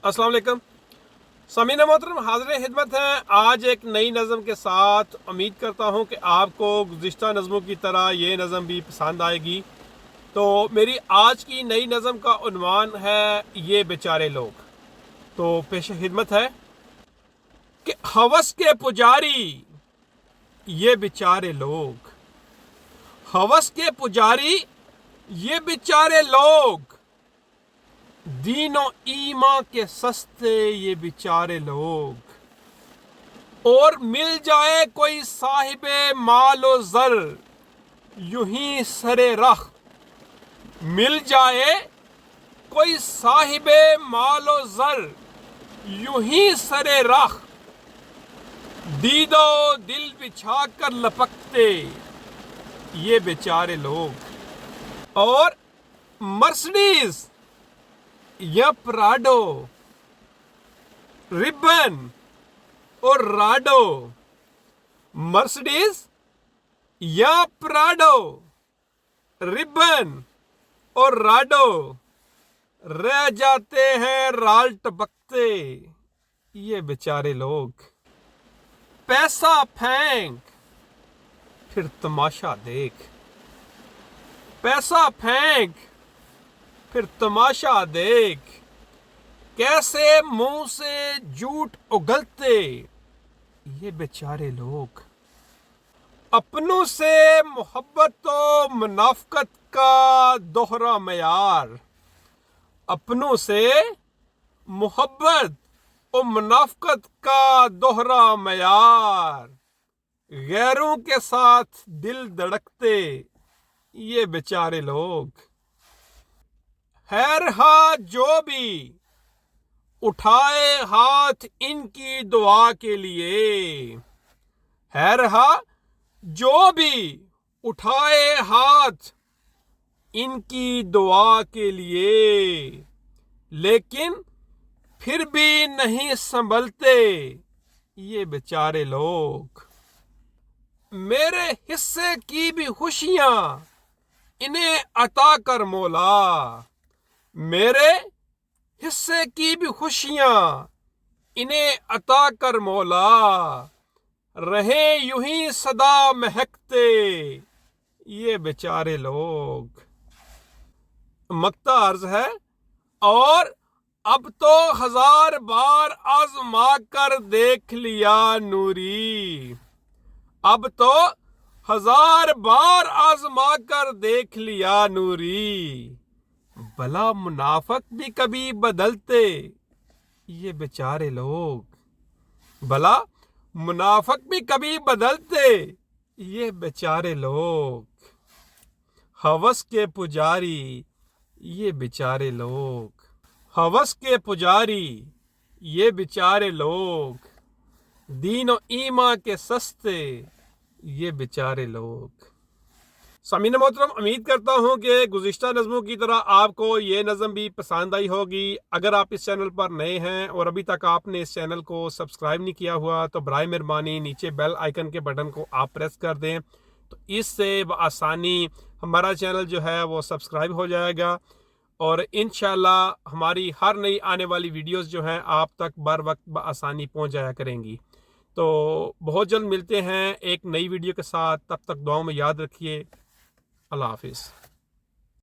अस्सलाम वालेकुम। समीना मोहतरम हाज़िर खिदमत हैं आज एक नई नज़म के साथ। उम्मीद करता हूं कि आपको गुज़िश्ता नज़मों की तरह ये नज़म भी पसंद आएगी। तो मेरी आज की नई नज़म का उन्वान है ये बेचारे लोग। तो पेश खिदमत है कि हवस के पुजारी ये बेचारे लोग, हवस के पुजारी ये बेचारे लोग, दीनो ईमा के सस्ते ये बेचारे लोग। और मिल जाए कोई साहिबे मालो जर यूं ही सरे रख, मिल जाए कोई साहिबे मालो जर यूं ही सरे रख, दीदो दिल बिछा कर लपकते ये बेचारे लोग। और मर्सिडीज या प्राडो, रिबन और राडो, मर्सिडीज या प्राडो, रिबन और राडो, रह जाते हैं राल टपकते ये बेचारे लोग। पैसा फेंक फिर तमाशा देख, पैसा फेंक फिर तमाशा देख, कैसे मुंह से झूठ उगलते ये बेचारे लोग। अपनों से मोहब्बत और मुनाफकत का दोहरा मयार, अपनों से मोहब्बत और मुनाफकत का दोहरा मयार, गैरों के साथ दिल धड़कते ये बेचारे लोग। है रहा जो भी उठाए हाथ इनकी दुआ के लिए, है रहा जो भी उठाए हाथ इनकी दुआ के लिए, लेकिन फिर भी नहीं संभलते ये बेचारे लोग। मेरे हिस्से की भी खुशियां इन्हें अता कर मौला, मेरे हिस्से की भी खुशियां इन्हें अता कर मौला, रहे यूं ही सदा महकते ये बेचारे लोग। मक्ता अर्ज है, और अब तो 1000 बार आजमा कर देख लिया नूरी, अब तो 1000 बार आजमा कर देख लिया नूरी, भला मुनाफक भी कभी बदलते ये बेचारे लोग, भला मुनाफक भी कभी बदलते ये बेचारे लोग। हवस के पुजारी ये बेचारे लोग, हवस के पुजारी ये बेचारे लोग, दीन और ईमा के सस्ते ये बेचारे लोग। सामीन मोहतरम, उम्मीद करता हूँ कि गुज़िश्ता नज़मों की तरह आपको ये नज़म भी पसंद आई होगी। अगर आप इस चैनल पर नए हैं और अभी तक आपने इस चैनल को सब्सक्राइब नहीं किया हुआ तो बराए मेहरबानी नीचे बेल आइकन के बटन को आप प्रेस कर दें, तो इससे बआसानी हमारा चैनल जो है वो सब्सक्राइब हो जाएगा और इंशाल्लाह हमारी हर नई आने वाली वीडियोस जो हैं आप तक बर वक्त बआसानी पहुँच जाया करेंगी। तो बहुत जल्द मिलते हैं एक नई वीडियो के साथ, तब तक दुआओं में याद रखिए। अल्लाह हाफिज़।